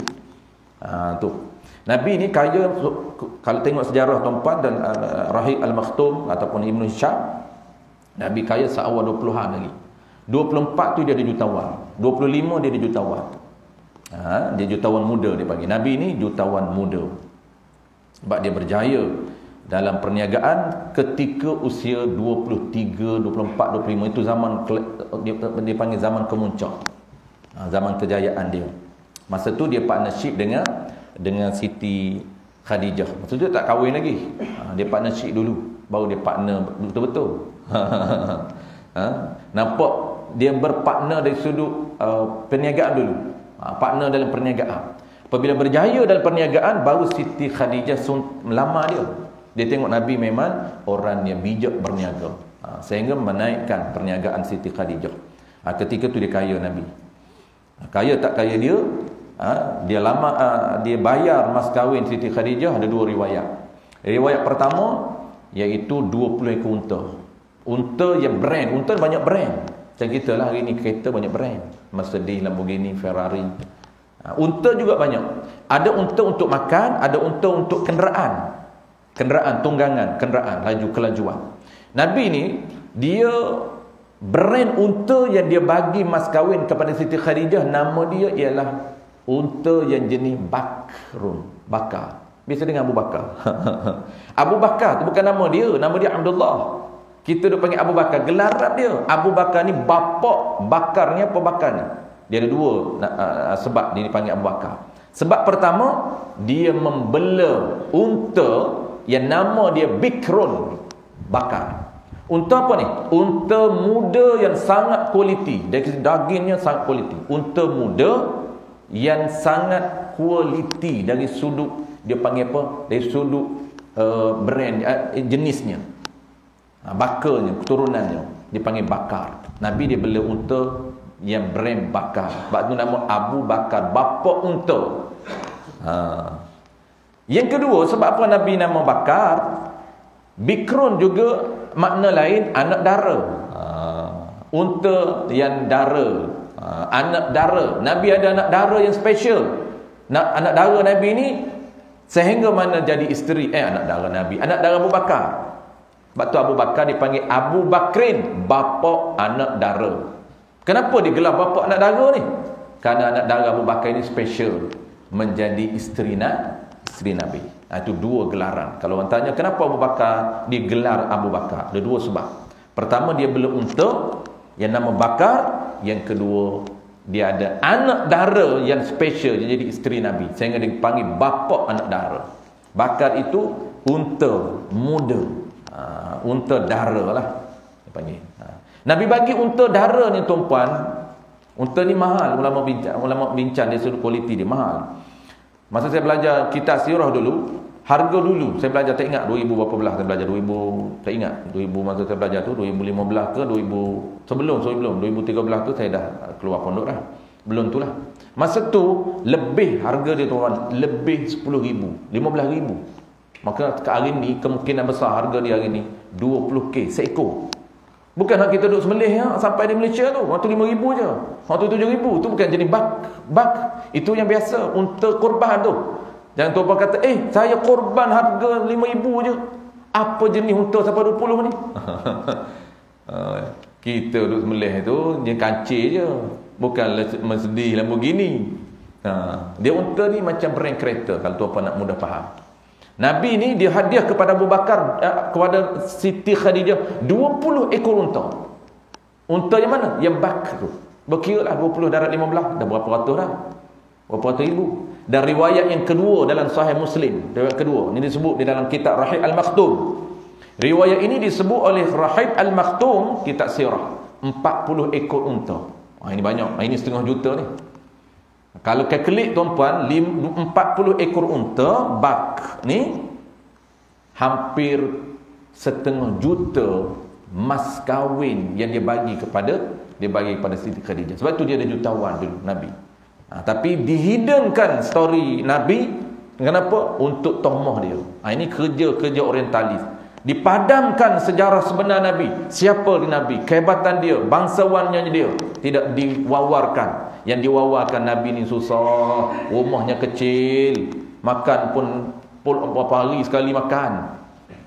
Tu. Nabi ni kaya. Kalau tengok sejarah tuan-tuan dan Rahib Al-Makhtum ataupun Ibn Hisham, Nabi kaya seawal 20-an lagi. 24 tu dia ada jutawan. 25 dia ada jutawan. Dia jutawan muda dia panggil. Nabi ni jutawan muda. Sebab dia berjaya dalam perniagaan ketika usia 23, 24, 25. Itu zaman dia panggil zaman kemuncak. Zaman kejayaan dia. Masa tu dia partnership dengan Siti Khadijah. Masa tu tak kahwin lagi. Dia partnership dulu, baru dia partner betul-betul. Nampak dia berpartner dari sudut perniagaan dulu. Partner dalam perniagaan. Apabila berjaya dalam perniagaan, baru Siti Khadijah melamar dia. Dia tengok Nabi memang orang yang bijak berniaga. Sehingga menaikkan perniagaan Siti Khadijah. Ketika tu dia kaya Nabi. Kaya tak kaya dia, dia dia bayar mas kahwin Siti Khadijah ada dua riwayat. Riwayat pertama iaitu 20 ekor unta. Unta yang brand, unta banyak brand. Macam kita lah hari ni kereta banyak brand. Mercedes, Lamborghini, Ferrari. Unta juga banyak. Ada unta untuk makan, ada unta untuk kenderaan. Kenderaan, tunggangan, kenderaan, kelajuan. Nabi ni, dia brand unta yang dia bagi mas kahwin kepada Siti Khadijah, nama dia ialah unta yang jenis Bakrun, Bakar. Biasa dengan Abu Bakar. Abu Bakar tu bukan nama dia Abdullah. Kita dah panggil Abu Bakar, gelaran dia. Abu Bakar ni bapak Bakar ni apa Bakar ni? Dia ada dua sebab dia dipanggil Abu Bakar. Sebab pertama, dia membela unta yang nama dia Bikrun, Bakar. Unta apa ni? Unta muda yang sangat kualiti. Dari segi dagingnya sangat kualiti. Unta muda yang sangat kualiti dari sudut, dia panggil apa? Dari sudut brand, jenisnya. Bakarnya, keturunannya dipanggil Bakar. Nabi dia bela unta yang brand Bakar. Sebab tu nama Abu Bakar, bapa unta. Yang kedua, sebab apa Nabi nama Bakar? Bikrun juga makna lain, anak dara. Unta yang dara, anak dara. Nabi ada anak dara yang special. anak dara Nabi ni sehingga mana jadi isteri anak dara Nabi, anak dara Abu Bakar. Sebab tu Abu Bakar dipanggil Abu Bakrin, bapa anak dara. Kenapa digelar bapa anak dara ni? Kerana anak dara Abu Bakar ini special menjadi isteri Nabi. Itu dua gelaran. Kalau orang tanya kenapa Abu Bakar digelar Abu Bakar, ada dua sebab. Pertama, dia bela unta yang nama Bakar. Yang kedua, dia ada anak dara yang special, dia jadi isteri Nabi, sehingga dipanggil bapa anak dara. Bakar itu unta muda, unta dara lah dia panggil. Nabi bagi unta dara ni tuan-puan. Unta ni mahal. Ulama bincang dia sudut kualiti dia mahal. Masa saya belajar kitab sirah dulu, harga dulu saya belajar, tak ingat 2000 berapa belah saya belajar, 2000 tak ingat 2000 masa saya belajar tu 2015 ke 2000 sebelum 2013 tu saya dah keluar pondok dah. Belum tu lah. Masa tu lebih harga dia tuan, lebih 10,000, 15,000. Maka hari ni kemungkinan besar harga dia hari ni 20k seekor. Bukan hak kita duduk sembelih ya, sampai di Malaysia tu waktu 5,000 je, waktu 7,000 tu bukan jenis bak. Itu yang biasa unta korban tu. Jangan tuan kata saya korban harga 5,000 je, apa jenis unta sampai 20 ni. Kita duduk sembelih tu dia kancil je, bukan Mercedes Lamborghini. Dia unta ni macam brand kereta, kalau tuan nak mudah faham. Nabi ni dia hadiah kepada Abu Bakar, kepada Siti Khadijah 20 ekor unta. Unta yang mana? Yang bak tu. Berkira lah 20 darat 15, dah berapa ratus dah? Berapa ratus ribu. Dan riwayat yang kedua dalam Sahih Muslim, riwayat kedua ini disebut di dalam kitab Rahib Al-Maktum. Riwayat ini disebut oleh Rahib Al-Maktum, kitab sirah, 40 ekor unta. Ini banyak. Ini setengah juta ni. Kalau kalkulit tuan-puan, 40 ekor unta bak ni hampir setengah juta mas kahwin yang dia bagi kepada Siti Khadijah. Sebab tu dia ada jutawan dulu Nabi. Tapi dihidangkan story Nabi. Kenapa? Untuk tohmah dia. Ini kerja orientalis. Dipadamkan sejarah sebenar Nabi. Siapa Nabi, kehebatan dia, bangsawannya dia, tidak diwawarkan. Yang diwawarkan Nabi ni susah, rumahnya kecil, makan pun berapa hari sekali makan.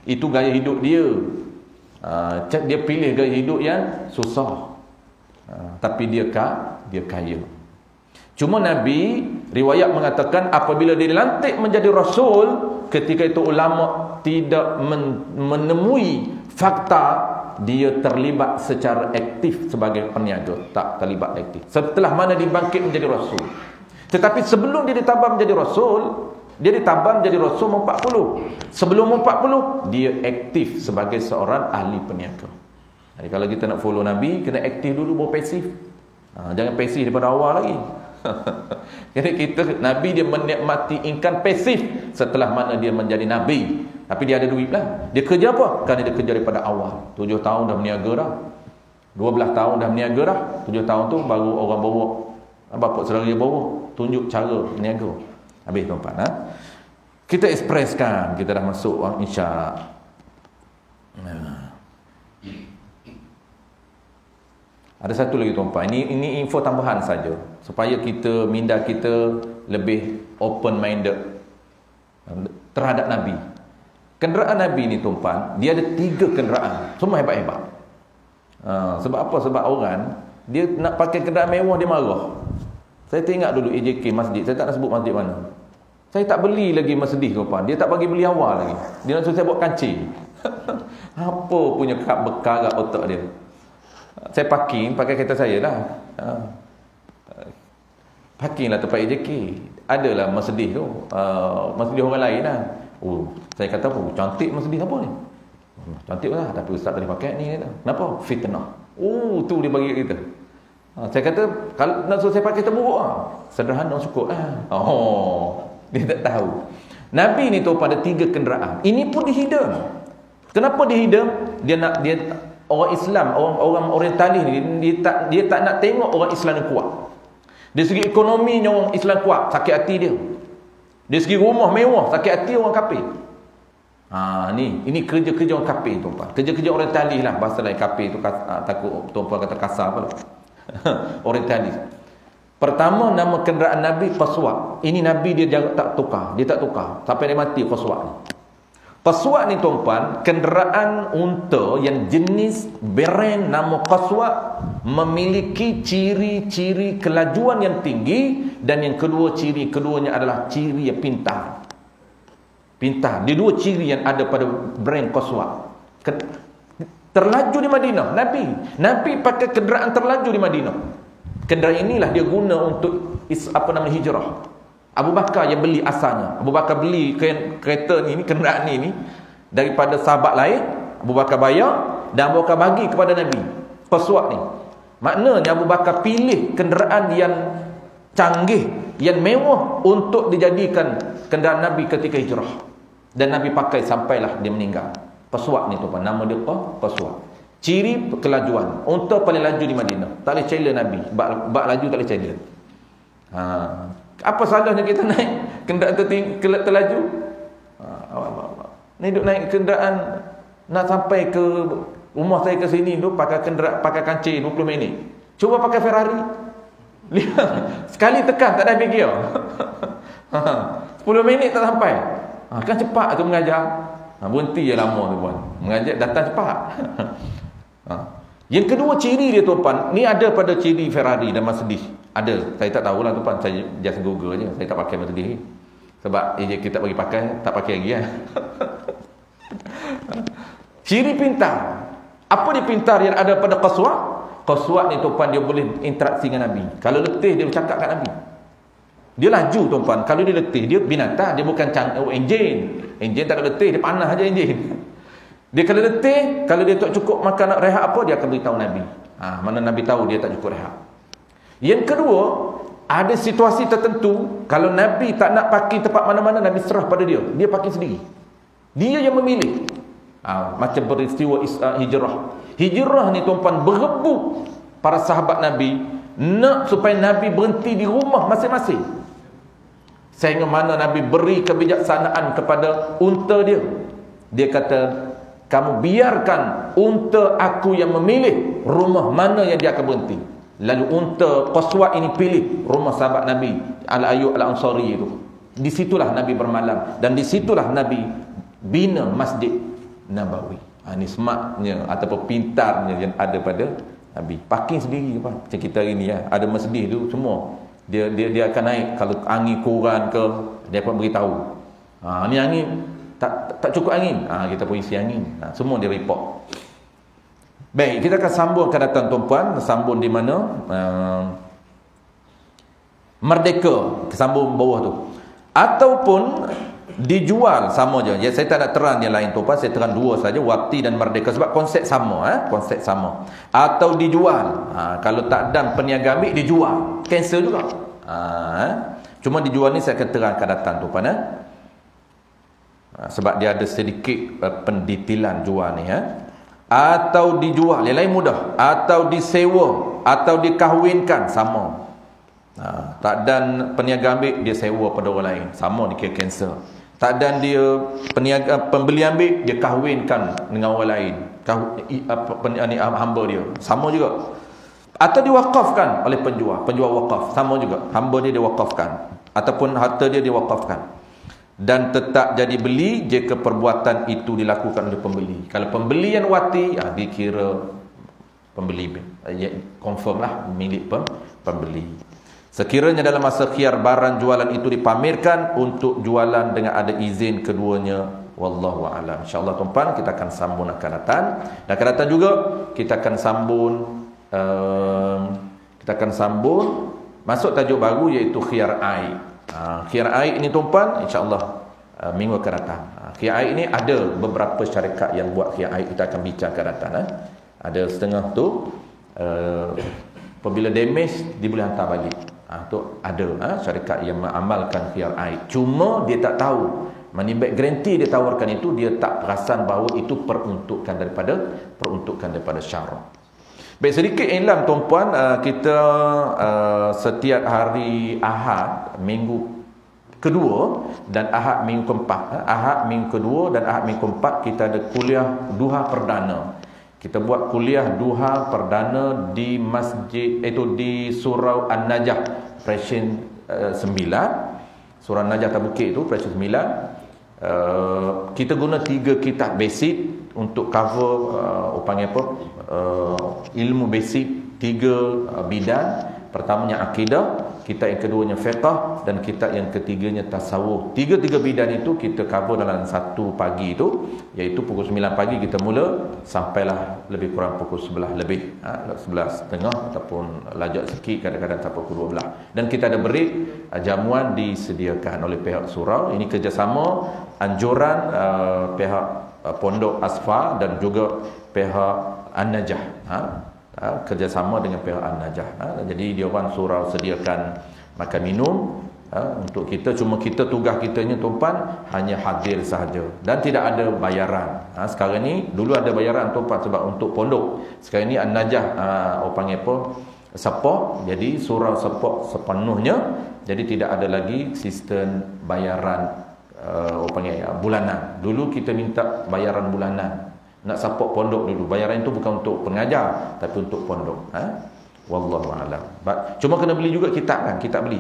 Itu gaya hidup dia. Dia pilih gaya hidup yang susah. Tapi dia kaya. Cuma Nabi, riwayat mengatakan apabila dia dilantik menjadi Rasul, ketika itu ulama tidak menemui fakta dia terlibat secara aktif sebagai peniaga. Tak terlibat aktif. Setelah mana dibangkit menjadi Rasul. Tetapi sebelum dia ditabam menjadi Rasul, dia ditabam menjadi Rasul 40. Sebelum 40, dia aktif sebagai seorang ahli peniaga. Jadi kalau kita nak follow Nabi, kena aktif dulu, baru pasif. Jangan pasif daripada awal lagi. Jadi Nabi dia menikmati income pasif setelah mana dia menjadi Nabi. Tapi dia ada duit lah. Dia kerja apa? Kerana dia kerja daripada awal. 7 tahun dah berniaga dah, 12 tahun dah berniaga dah. 7 tahun tu baru orang bawa, bapak saudara dia bawa, tunjuk cara berniaga. Habis tuan-tuan. Kita ekspreskan, kita dah masuk insya. Ada satu lagi tuan-tuan. Ini info tambahan saja supaya minda kita lebih open minded terhadap Nabi. Kenderaan Nabi ni tuan-tuan, dia ada 3 kenderaan, semua hebat-hebat. Sebab apa? Sebab orang dia nak pakai kenderaan mewah, dia marah. Saya tengok dulu AJK masjid, saya tak nak sebut masjid mana. Saya tak beli lagi Mercedes tuan-tuan. Dia tak bagi beli awal lagi. Dia nak suruh saya buat kancing. Apa punya bekar otak dia. Saya parking, pakai kereta saya lah. Parking lah tempat AJK. Adalah Mercedes tu, Mercedes orang lain lah. Saya kata apa? Cantik Mercedes apa ni? Cantik lah, tapi ustaz tadi pakai ni. Kenapa? Fitnah. Tu dia bagi kita. Saya kata, kalau nak suruh saya pakai terburuk lah. Sederhana cukup lah. Dia tak tahu. Nabi ni tu pada 3 kenderaan. Ini pun dihidang. Kenapa dihidang? Dia orang Islam, orang orientalis ni, dia tak nak tengok orang Islam yang kuat. Dari segi ekonominya orang Islam kuat, sakit hati dia. Dari segi rumah mewah, sakit hati orang kafir. Ini kerja-kerja orang kafir tuan-tuan. Kerja-kerja orientalis lah, bahasa lain kafir tu takut tuan-tuan kata kasar apa. Orientalis. Pertama, nama kenderaan Nabi Qaswa. Ini Nabi dia tak tukar. Dia tak tukar sampai dia mati, Qaswa ni. Qaswa ni tuan-puan, kenderaan unta yang jenis brand nama Qaswa memiliki ciri-ciri kelajuan yang tinggi, dan yang kedua, ciri keduanya adalah ciri yang pintar. Pintar. Dia dua ciri yang ada pada brand Qaswa. Terlaju di Madinah. Nabi pakai kenderaan terlaju di Madinah. Kenderaan inilah dia guna untuk hijrah. Abu Bakar yang beli asalnya. Abu Bakar beli kereta ni, kenderaan ni daripada sahabat lain. Abu Bakar bayar dan Abu Bakar bagi kepada Nabi. Qaswa ni. Maknanya Abu Bakar pilih kenderaan yang canggih, yang mewah untuk dijadikan kenderaan Nabi ketika hijrah. Dan Nabi pakai sampailah dia meninggal. Qaswa ni tuan, nama dia Qaswa. Ciri kelajuan. Unta paling laju di Madinah. Tak boleh challenge Nabi. Bak laju tak boleh challenge. Apa salahnya kita naik kenderaan terlaju? Ni duk naik kenderaan nak sampai ke rumah saya ke sini tu pakai kancing 20 minit. Cuba pakai Ferrari. Sekali tekan tak ada gear. 10 minit tak sampai. Kan cepat tu mengajar. Berhenti je lama tu puan. Mengajar datang cepat. Yang kedua ciri dia tuan-puan, ni ada pada ciri Ferrari dan Mercedes. Ada, saya tak tahulah tuan-puan, saya just Google je. Saya tak pakai Mercedes sebab kita bagi pakai, tak pakai lagi kan. Ciri pintar. Apa dia pintar yang ada pada Qaswa? Qaswa ni tuan-puan, dia boleh interaksi dengan Nabi. Kalau letih dia bercakap kat Nabi. Dia laju tuan-puan. Kalau dia letih, dia binatang, dia bukan enjin. Enjin tak ada letih, dia panas aja enjin. Dia kalau letih, kalau dia tak cukup makan nak rehat apa, dia akan beritahu Nabi. Mana Nabi tahu dia tak cukup rehat. Yang kedua, ada situasi tertentu, kalau Nabi tak nak parking tempat mana-mana, Nabi serah pada dia. Dia parking sendiri. Dia yang memilih. Macam peristiwa hijrah. Hijrah ni tuan-puan, berebut para sahabat Nabi nak supaya Nabi berhenti di rumah masing-masing. Sehingga mana Nabi beri kebijaksanaan kepada unta dia. Dia kata, kamu biarkan unta aku yang memilih rumah mana yang dia akan berhenti. Lalu unta Qaswa ini pilih rumah sahabat Nabi Al-Ayyub Al-Ansari itu. Di situlah Nabi bermalam, dan di situlah Nabi bina Masjid Nabawi. Ini smartnya ataupun pintarnya yang ada pada Nabi. Parking sendiri apa? Macam kita hari ni ya. Ada Mercedes tu semua. Dia akan naik kalau angin kurang ke, dia akan beritahu. Ni angin tak cukup angin. Kita pun isi angin. Semua dia report. Baik, kita akan sambung akan datang tuan-puan. Sambung di mana? Merdeka. Sambung bawah tu. Ataupun dijual, sama je. Ya, saya tak nak terang yang lain tuan-puan. Saya terang dua saja, waqti dan merdeka. Sebab konsep sama. Konsep sama. Atau dijual. Kalau tak ada peniaga ambil, dijual. Cancel juga. Cuma dijual ni saya akan terang akan datang tuan-puan. Sebab dia ada sedikit pendetilan jual ni. Atau dijual, yang lain mudah. Atau disewa, atau dikahwinkan, sama. Tak dan peniaga ambil, dia sewa pada orang lain, sama, dia kira cancel. Tak dan dia pembeli ambil, dia kahwinkan dengan orang lain, hamba dia, sama juga. Atau diwakafkan oleh penjual wakaf, sama juga, hamba dia diwakafkan, ataupun harta dia diwakafkan. Dan tetap jadi beli jika perbuatan itu dilakukan oleh pembeli. Kalau pembeli yang wati, dikira pembeli, confirm lah milik pembeli. Sekiranya dalam masa khiyar barang jualan itu dipamerkan untuk jualan dengan ada izin keduanya, wallahu a'lam. InsyaAllah tuan-tuan, kita akan sambung akan datang. Dan akan datang juga kita akan sambung masuk tajuk baru, iaitu khiyar aib. Khiyar aib ini tuan-tuan, insyaAllah minggu akan datang. Khiyar aib ini ada beberapa syarikat yang buat khiyar aib, kita akan bincang akan datang. Ada setengah tu apabila damage dia boleh hantar balik. Tu ada syarikat yang mengamalkan khiyar aib. Cuma dia tak tahu money back guarantee dia tawarkan itu, dia tak perasan bahawa itu peruntukan daripada syarak. Baik, sedikit ilam tuan-puan, kita setiap hari Ahad minggu kedua dan Ahad minggu keempat, Ahad minggu kedua dan Ahad minggu keempat kita ada kuliah duha perdana. Kita buat kuliah duha perdana di masjid, itu di Surau An-Najah Presiden 9. Surau An-Najah Tabukit itu Presiden 9. Kita guna 3 kitab basic untuk cover ilmu basic 3 bidang. Pertamanya akidah, kitab yang keduanya fiqh, dan kitab yang ketiganya tasawuf. 3 bidang itu kita cover dalam satu pagi itu, iaitu pukul 9 pagi kita mula sampailah lebih kurang pukul 11 lebih, 11.30 ataupun lajak sikit, kadang-kadang sampai pukul 12. Dan kita ada break, jamuan disediakan oleh pihak surau. Ini kerjasama anjuran pihak Pondok Asfa dan juga pihak An-Najah, kerjasama dengan pihak An-Najah. Jadi dia orang surau sediakan makan minum untuk kita. Cuma kita tugas kitanya tuan hanya hadir sahaja dan tidak ada bayaran. Sekarang ni, dulu ada bayaran tuan sebab untuk pondok. Sekarang ni An-Najah orang panggil apa, support. Jadi surau support sepenuhnya. Jadi tidak ada lagi sistem bayaran orang panggil bulanan. Dulu kita minta bayaran bulanan. Nak support pondok dulu. Bayaran itu bukan untuk pengajar, tapi untuk pondok. Wallahu a'lam. Cuma kena beli juga kitab kan, kitab beli.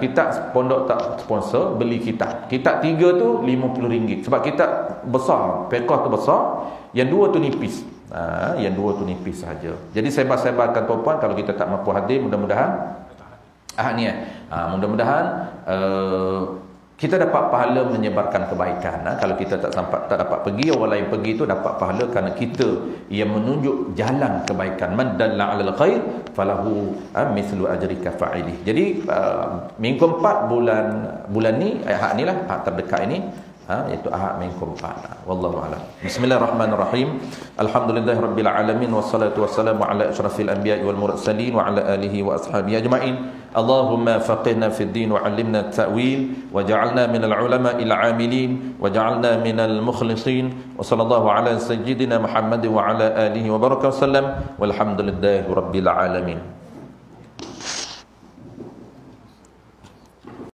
Kitab pondok tak sponsor, beli kitab. Kitab 3 tu RM50. Sebab kitab besar, fiqh tu besar, yang 2 tu nipis. Yang 2 tu nipis saja. Jadi sebar-sebarkan tuan-puan, kalau kita tak mampu hadir, mudah-mudahan mudah-mudahan kita dapat pahala menyebarkan kebaikan. Kalau kita tak dapat pergi, orang lain pergi itu dapat pahala kerana kita yang menunjuk jalan kebaikan. Man dalla 'alal khair falahu mithlu ajri fa'ilih. Jadi minggu 4 bulan ni, hak inilah hak terdekat ini, iaitu ahad minggu 4. Wallahu a'lam. Bismillahirrahmanirrahim. Alhamdulillahirabbil alamin, wassalatu wassalamu ala asyrafil anbiya'i wal mursalin wa ala alihi wa ashabihi ajma'in. Allahumma faqihna fid din wa 'allimna at-ta'wil waj'alna minal ulama'il 'amilin waj'alna minal mukhlisin wa sallallahu ala sayyidina Muhammad wa ala alihi wa baraka wasallam walhamdulillahi rabbil alamin.